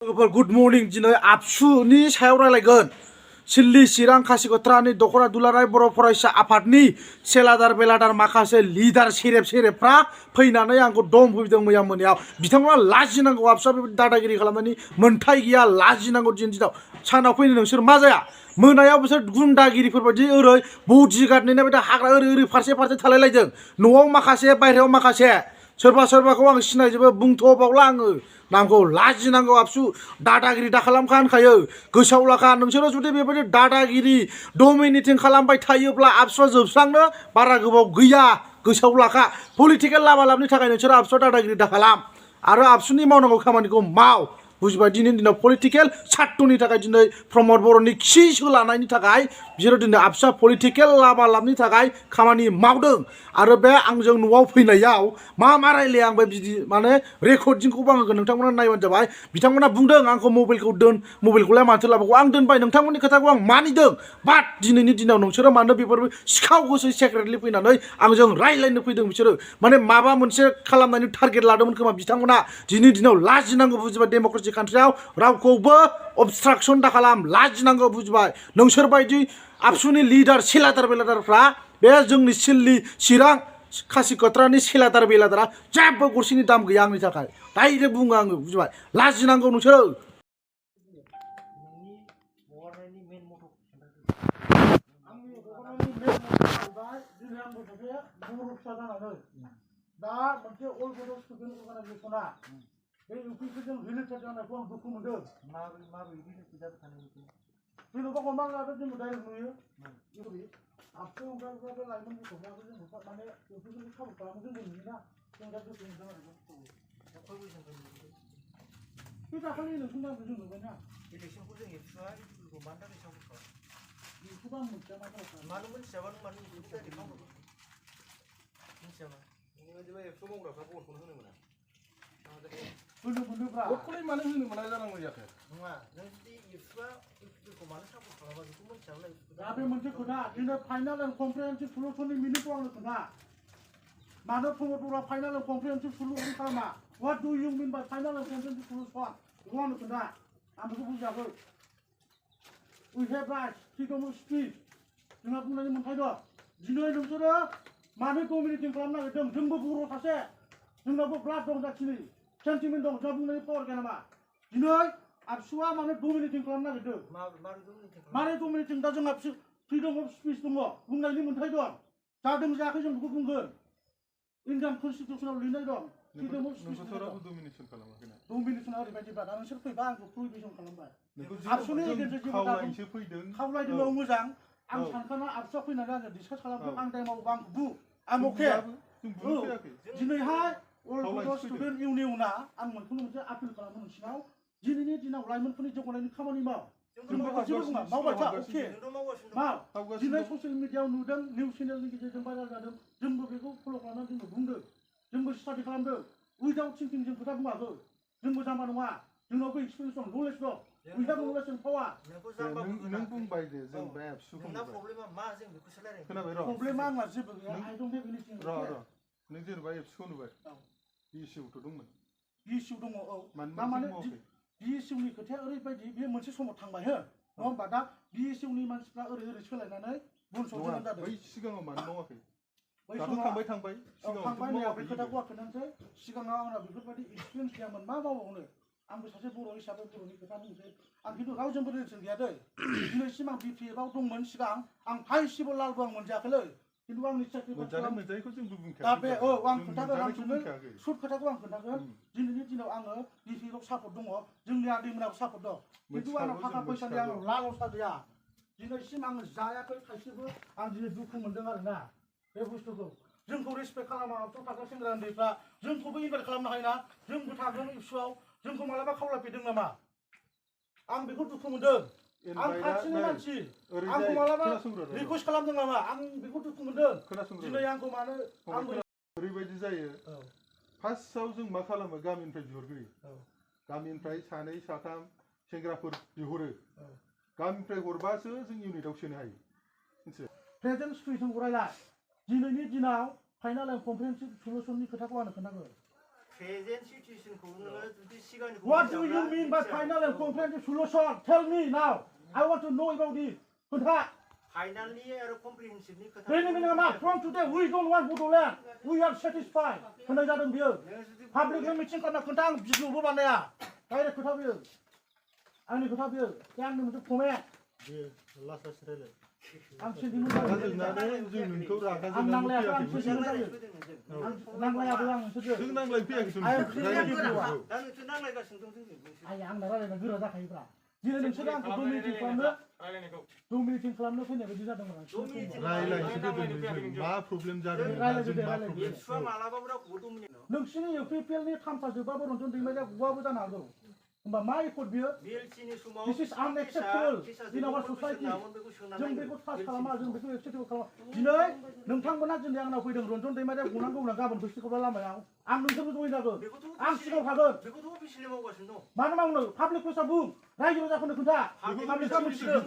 Good morning, दिनै आबसुनि सायाव रायलायगोन सिल्ली चिरां खासिकत्रानि दखना दुलाराय बर' फरायसा आफादनि सेलादार बेलादार माखासे लिडार सेरेबफ्रा फैनानै आंखौ दम होफैदों मैया मोनायाव बिथांमोना लाजिनांगौ आबसुआ बेबायदि दादागिरि खालामनायनि मोन्थाय गैया लाजिनांगौ दिनाव सानाव फैनो नोंसोर मा जाया मोनायाव बिसोर गुन्दागिरिफोर बायदि ओरै बडिगार्डनि बायदि हाग्रा ओरै फारसे थालायलायदों न'आव माखासे बायहेरायाव माखासे सोरबाखौ आं सिनायजोबो बुंथ'बावला आङो नामखौ लाजिनांगौ आबसु दादागिरि दा खालामखा होनखायो गोसोआव लाखा नोंसोरो जुदि बेबायदि दादागिरि डमिनेटिं खालामबाय थायोब्ला आबसुआ जोबस्रांनो बारा गोबाव गैया गोसोआव लाखा पलिटिकेल लाबालाबनि थाखाय नोंसोरो आबसुआ दादागिरि दा खालाम आरो आबसुनि मावनांगौ खामानिखौ माव बुजिबाय दिनैनि दिनाव पलिटिकेल साट्टुनि थाखाय दिनै प्रमद बर'नि खि सोलानायनि थाखाय बिसोरो दिनै आबसुआ पलिटिकेल लाबालाबनि थाखाय खामानि मावदों आरो बे आंजों न'आव फैनायाव मा रायलाया आं बे बिदि माने रेकर्डिंखौबो आं होगोन नोंथांमोना नायबानो जाबाय बिथांमोना बुंदों आंखौ मबाइलखौ दोन मबाइलखौलाय माथो लाबावगौ आं दोनबाय नोंथांमोननि खोथाखौ आं मानिदों बाट दिनैनि दिनाव नोंसोरो मानो बेफोर सिखाव गोसो सेक्रेटलि फैनानै आंजों रायलायनो फैदों बिसोरो माने माबा मोनसे खालामनायनि टारगेट लादोंमोन खोमा बिथांमोना दिनैनि दिनाव लाजिनांगौ बुजिबाय डेम'क्रेसि कान्ट्रियाव रावखौबो अबस्ट्राक्सन दा खालाम लाजिनांगौ बुजिबाय नोंसोर बायदि आबसुनि लिडार सेलादार बेलादारफ्रा बे जोंनि सिल्ली चिरां खासिकत्रानि सेलादार बेलादारा जेबो गरसेनि दाम गैया आंनि थाखाय डाइरेक्ट बुङो आङो बुजिबाय लाजिनांगौ नोंसोरो दा मोनसे अल बड' स्टुडेन्ट अर्गानाइजेसना बे इउपिसिजों रिलेटेड जानायखौ आं दुखु मोनदों माबोरै रिलेटेड जाबाय थानाय जेन'बा हमना लादो जोङो डाइरेक्ट नुयो आबसु बे लाइमोन गथ'फ्राबो जों माने इउपिसिखौ सापर्ट खालामो जोंबो नुयोना जों दा दुखु मोनदों आरो बे दाखालि इलेक्सन जानायखौ जों नुबायना इलेक्सनखौ जों एबसुआ इउपिखौ मानि थाखाय सापर्ट खालामो इउपिखौ आं मिथिया मा खालामो मानो मिथियाबा नों मानो इउपिखौ डाइरेक्ट खालामो मिथियाबा नों एबसु मावग्राफ्रा भटखौनो होनो मोना होनो मोनोब्रा भटखौलाय मानो होनो मोना जानांगौ जाखो नङा नों जुदि एबसुआ इउपिखौ मानो सापर्ट खालामा बेखौ मिथियाब्ला दा बे मोनसे खोथा दिनै फाइनाल एन्ड कमप्रिहेनसिभ सल्युसननि मिनिंखौ आंनो खोन्था मानो प्रमद बर'आ फाइनाल एन्ड कमप्रिहेनसिभ सल्युसन खालामा what do you mean by final and comprehensive solution बेखौ आंनो खोन्था आं बेखौ बुजियाखै we have right freedom of speech जोंहा बुंनायनि मोन्थाय दं दिनै नोंसोरो मानो डमिनेटिं खालामनो नागिरदों जोंबो बर' सासे जोंनाबो ब्लाड दं जाथिनि सेन्टिमेन्ट दं जोंहा बुंनायनि पावार गैया नामा दिनै आबसुआ मानो डमिनेटिं खालामनो नागिरदों मानो डमिनेटिं दा जोंहा फ्रिडम अफ स्पिच दङ बुंनायनि मोन्थाय दं जादों जायाखै जों बेखौ बुंगोन इन्डियान कनस्टिटिउसनाव लिरनाय दं फ्रिडम अफ स्पिच डमिनेसन खालामाखैना डमिनेसना ओरैबायदिब्ला दा नोंसोर फैबा आंखौ प्रहिबिसन खालामबाय आबसुनि एगेन्स्टजों जेबो खावलायदों मोजां आं सानखाना आबसुआ फैनानै आंजों डिसकास खालामदों आं टाइमावबा आंखौ बु आं अके दिनैहाय अल बड' स्टुडेन्ट इउनियना आं मोनखौनो मोनसे आपिल खालामो नोंसिनाव दिनैनि दिनाव लाइमोनफोरनि जौगानायनि खामानि माव जोंबो जेबो बुङा मावबाय था अके माव दिनै ससियेल मिडियायाव नुदों निउस चेनेलनि गेजेरजों भाइरेल जादों जोंबो बेखौ फल' खालामनानै जोंबो बुंदों जोंबो स्टाडि खालामदों उइदाउट थिंकिं जों खोथा बुङाखै जोंबो जाम्बा नङा जोंनावबो एक्सपिरियेन्स दं नलेज दं उइदाउट नलेज एन्ड पावार नों बुंबाय दे जों बे एबसु नोंना प्रब्लेमा मा जों बेखौसो रायलायनो खोनाबाय र' प्रब्लेमा आंना जेबो गैया आइ डोन्ट हेभ एनिथिं र' नों जेनेबा एबसुखौ नुबाय बि इस्युथ' दंमोन बि इस्यु दङ औ माने बि इस्युनि खोथाया ओरैबायदि बे मोनसे समाव थांबाय हो नङा होमबा दा बि इस्युनि मानसिफ्रा ओरै सोलायनानै बुनसआव जोनोम जादों बै सिगाङाव मानो मावाखै बै समाव थांबाय नै बे खोथाखौ आं खोन्थानोसै सिगाङाव आंना बेफोरबायदि एक्सपिरियेन्स गैयामोन मा मावबावनो आंबो सासे बर' हिसाबै बर'नि खोथा बुंसै आं खिन्थु रावजोंबो रिलेसन गैया दै दिनैसिम आं बिपिएफआव दंमोन सिगां आं हाइ सिभिल लालबो आं मोनजायाखैलै खिन्थु आंनि साख्रिफोर मोनजायैखौ जोंबो बुंखायाखै दा बे औ आं खोन्थागोन आं सुद खोथाखौ आं खोन्थागोन दिनैनि दिनाव आङो बिपिएफआव सापर्ट दङ जोंनि आदैमोनाव सापर्ट दं खिन्थु आंनाव थाखा फैसानि आंनाव लालसा गैया दिनैसिम आङो जायाखै थाइसेबो आं दिनै दुखु मोनदों आरोना बे बुस्थुखौ जोंखौ रेसपेक्ट खालामा आबसुआव थाग्रा सेंग्रा उन्दैफ्रा जोंखौबो इनभाइट खालामनो हायोना जोंबो थागोन इबसुआव जोंखौ मालाबा खावलायफैदों नामा आं बेखौ दुखु मोनदों आं खाथिनि मानसि आंखौ मालाबा रिकुवेस्ट खालामदों नामा आं बेखौ दुखु मोनदों दिनै आंखौ मानो ओरैबायदि जायो फार्स्टआव जों मा खालामो गामिनिफ्राय बिहरग्रोयो गामिनिफ्राय सानै साथाम सेंग्राफोर बिहरो गामिनिफ्राय हरबासो जों इउनिटआव सोनो हायो मिथिबाय प्रेजेन्ट सिचुवेसनखौ रायलाय दिनैनि दिनाव फाइनाल एन्ड कमप्रिहेनसिभ सल्युसननि खोथाखौ आंनो खोन्थागोन What do you mean by final and comprehensive solution? Tell me now. I want to know about this. खोन्था. Finally, comprehensive. From today, we don't want Bodoland. We are satisfied. खोन्था जादों बियो. Public meeting खालामना खोन्था आं भिडिअबो बानाया. Direct खोथा बियो. आंनि खोथा बियो. दा आंनि मोनसे फंबाया. लास्ट रायलाय. आं सिन्दिमोन जों नोंखौ रागा आं नांलायाखै आं सिन्दिमोन जायो आं नांलायाबो आं नोंसोरजों जों नांलायफैयाखै दा नोंसोर नांलायगासिनो दं जोंजों आंना रायलायनो गोरा जाखायोब्रा दिनै नोंसोरो आंखौ डमिनेटिं खालामनो फैनाय बायदि जादोंमोन आं रायलायनोसो फैदों मा प्रब्लेम जादों नोंसिनि इउपिपिएलनि थामसा जोबाबो रन्जन दैमारिया गुवाबो जानो हागौ होमबा मा एफर्ट बियो This is unacceptable in our society जों बेखौ ट्रास्ट खालामा जों बेखौ एक्सेप्टेबल खालामा दिनै नोंथांमोना दिनै आंनाव फैदों रन्जन दैमारिया गनांगौ ना गाबोन फैसिगौब्ला लामायाव आं नोंसोरबो जइन जागोन आं सिगाङाव थागोन मानो मावनो पाब्लिक प्लेसाव बुं रायजो राजाफोरनो खोन्था पाब्लिकआ मिथिगोन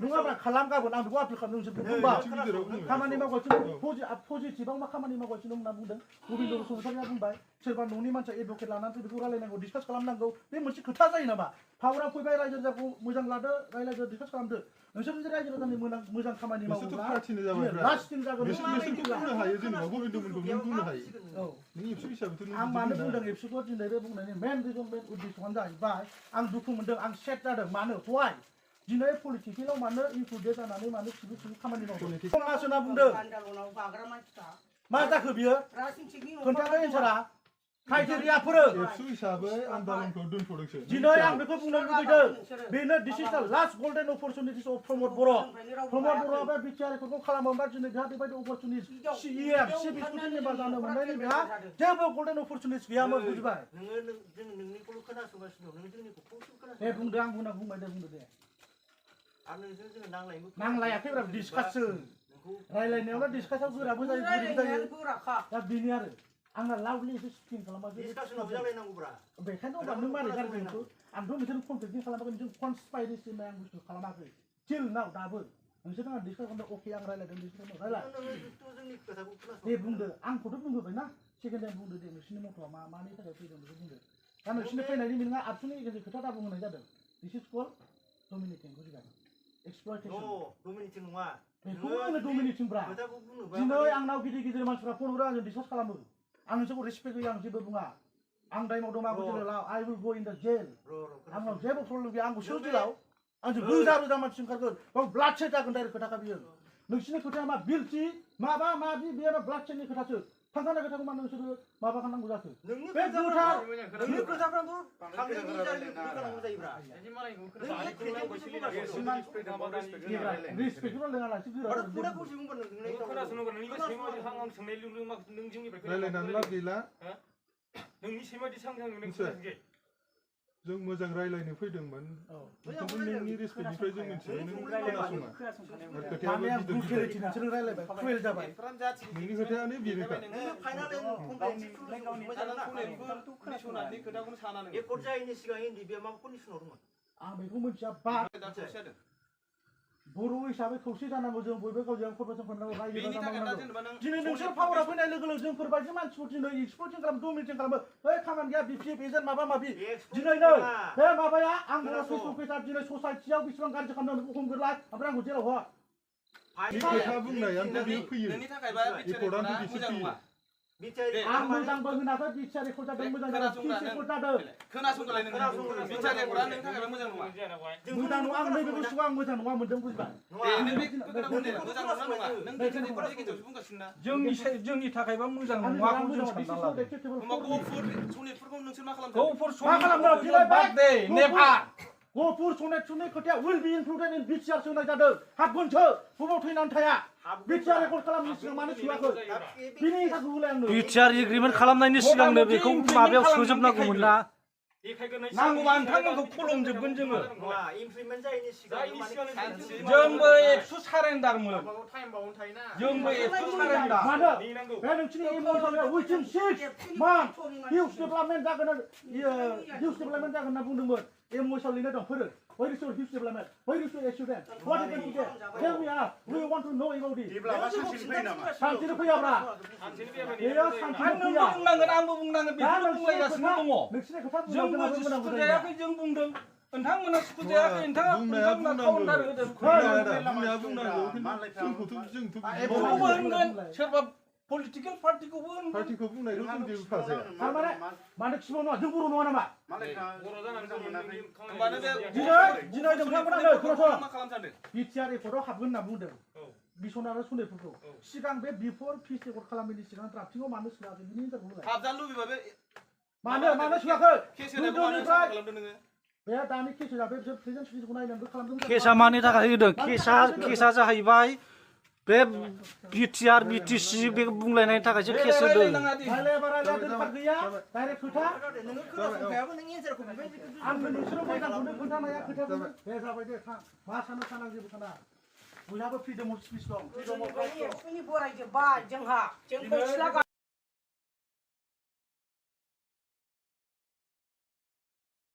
नङाब्ला खालाम गाबोन आं बेखौ आपिल खालामनो नोंसोर बुंबा खामानि मावगासिनो पजिटिभआव मा खामानि मावगासिनो होनना बुंदों गोबिन्द बसुमतारिया बुंबाय सोरबा न'नि मानसिया एडभकेट लानानै बेखौ रायलायनांगौ डिसकास खालामनांगौ बे मोनसे खोथा जायो नामा पावारा फैबाय रायजो राजाखौ मोजां लादो रायलायदो डिसकास खालामदो नोंसोर जुदि रायजो राजानि मोजां खामानि मावोब्ला लास्टिं जागोन बिसोरखौ बुंनो हायो जेनेबा गोबिन्दमोनखौ नों बुंनो हायो औ नों एबसु हिसाबैथ' नों आं मानो बुंदों एबसुखौ दिनै बे बुंनायनि मेन रिजन मेन उद्देश्यआनो जाहैबाय आं दुखु मोनदों आं सेट जादों मानो वाइ दिनै पलिटिकेलाव मानो इनक्लुडेड जानानै मानो सिबि खामानि मावदों समाज होनना बुंदों मा जाखो बियो खोन्थानो एन्सारा क्राइटेरियाफोर एबसु हिसाबै आन्दलनखौ दोनथ'दोंसो दिनै आं बेखौ बुंनो लुबैदों बेनो दिस इज द लास्ट गोल्डेन अपरचुनिटिस अफ प्रमद बर' बे बिटिआरखौ खालामोबा दिनै बिहा बेबायदि opportunities CM chief executive member जानो मोननायनि बिहा जेबो गोल्डेन अपरचुनिटिस गैयामोन बुजिबाय दे बुंदो आं बुंबाय दे बुंदो दे नांलायाखैब्रा डिसकाससो रायलायनायावनो डिसकासआव गोराबो जायो गुरैबो जायो दा बेनो आरो आंना लाउडलि एसे स्पिन खालामबासो डिसकासनाव जालायनांगौब्रा बेखायनो होनबा नों मारै गारदों बेखौ आंथ' नोंसोर कन्टेक्टिं खालामाखै नोंसोर कनस्पाइरेसि होननाय आं बुस्थु खालामाखै टिल नाउ दाबो नोंसोर आं डिसकास खालामदों अके आं रायलायदों डिसकास रायलाय दे बुंदो आंखौथ' बुंहोबाय ना सेकेन्ड टाइम बुंदो दे नोंसिनि मथ'आ मानि थाखाय फैदों बेखौ बुंदो दा नोंसिनि फैनायनि मिनिङा आबसुनि गेजेरजों खोथा दा बुंहोनाय जादों दिस इज कल्ड डमिनेटिं बुजिबाय एक्सप्लयटेसन डमिनेटिं नङा बेखौ आंनो डमिनेटिंब्रा दिनै आंनाव गिदिर गिदिर मानसिफ्रा फन हरो आंजों डिसकास खालामो आं नोंसोरखौ रेसपेक्ट होयो आं जेबो बुङा आं दाय मावदों आंखौ जेलाव लाव I will go in the जेल आंनाव जेबो प्रब्लेम गैया आंखौ सोर जेलाव आंजों रोजा रोजा मानसि ओंखारगोन बाव ब्लाड सेट जागोन डाइरेक्ट खोथाखा बियो नोंसिनि खोथाया मा बिलटि माबा माबि बेयो ब्लाड सेटनि खोथासो थांखानाय खोथाखौ मा नोंसोरो माबा खालामनांगौ जाखो बे गोथार नोंनि खोथाफ्राबो रेसपेक्टखौ लोङालासे रायलायनानै लाब गैला नोंनि सैमादि सांग्रां जों मोजां रायलायनो फैदोंमोन नोंनि रेसपेक्टनिफ्राय जों मिथिबाय नों खोनासङा नोंसोर रायलायबाय फेल जाबाय नोंनि खोथायानो बेनोखा आं बेखौ मिथिया बर' हिसाबै खौसे जानांगौ जों बयबो गावजों कर्परेसन खालामनांगौ रायजो राजा मावनांगौ दिनै नोंसोर पावाराव फैनाय लोगो लोगो जोंफोरबायदि मानसिखौ दिनै एक्सप्लयटिं खालामो डमिनेटिं खालामो बै खामानि गैया बिपिएफ एजेन्ट माबा माबि दिनै नै बे माबाया आं बर' फेसबुक पेजआ दिनै ससाइटियाव बेसेबां गाज्रि खालामदों बेखौ हमगोरलाय ओमफ्राय आंखौ जेराव हर खोथा बुंनायानो बेयो फैयो रिपर्टआनो बिसो फैयो आं मोजांबो होनाखै बिटिआर रेकर्ड जादों मोजां जादों पिस रेकर्ड जादों खोनासंगोलाय नों बिटिआर रेकर्डआ नोंनि थाखाय मोजां नङा मोजां नङा आं नैबे बुस्थुखौ आं मोजां नङा मोनदों बुजिबाय जोंनि थाखायबा मोजां नङाखौ जों सानना लादों गफुर सनेटनि खोथाया will be included in BTR सोनाय जादों हाबगोनसो बबाव थैनानै थाया बिटिआर रेकर्ड खालामनायनि सिगां मानो सोआखै बिनि थाखाय होलाय आंनो बिटिआर एग्रिमेन्ट खालामनायनि सिगांनो बेखौ माबायाव सोजोबनांगौमोन ना नांगौबा नोंथांमोनखौ फलंजोबगोन जोङो जोंबो एबसु सारेन्डारमोन जोंबो एबसु सारेन्डार मानो बे नोंसिनि इमोसनआ उइथिन 6 मान्थ हिउज डेभेलपमेन्ट जागोन होनना बुंदोंमोन emotional लिरनाय दं फोरो where is your history development where is your student what happened today tell me we want to know about it सानसेनो फैयाब्रा बेयो सानसेनो फैया आंबो बुंनांगोन बेखौ बुंलायगासिनो दङ जोंबो सुखु जायाखै जों बुंदों नोंथांमोना सुखु जायाखै नोंथांमोना काउन्टार होदों बेखौबो होनगोन सोरबा पलिटिकेल पार्टिखौबो होनगोन पार्टिखौ बुंनायखौ जों जेबो फाजाया थारमाने मानो खिबाव नङा जों बर' नङा नामा दिनै नोंथांमोना नै खोनासं बिटिआर रेकर्डआव हाबगोन होनना बुंदों बिसन आरो सन्देफोरखौ सिगां बे बिफोर फिस रेकर्ड खालामनायनि सिगां ड्राफ्टिंआव मानो सोआखै बिनि इन्टारभिउ हाबजानो लुबैबा बे मानो सोआखै केस होनायखौ मानो खालामदों नोङो बे दानि केस जाबाय बिसोर प्रेजेन्ट सुटिखौ नायनानैबो खालामदों केसा मानि थाखाय होदों केसा जाहैबाय बे बिटिआर बिटिसि बे बुंलायनायनि थाखायसो केस होदों गैया डाइरेक्ट खोथा नोङो खोनासंखायाबो नों एन्सारखौ बिबाय आंनो नोंसोरो मोजांखौनो खोन्थानो हाया खोथाखौ दे जाबाय दे थां मा सानो सानां जेबो साना बयहाबो फ्रिडम अफ स्पिच दं फ्रिडम अफ राइट दं बरायजोब्बाय जोंहा जोंखौ सिला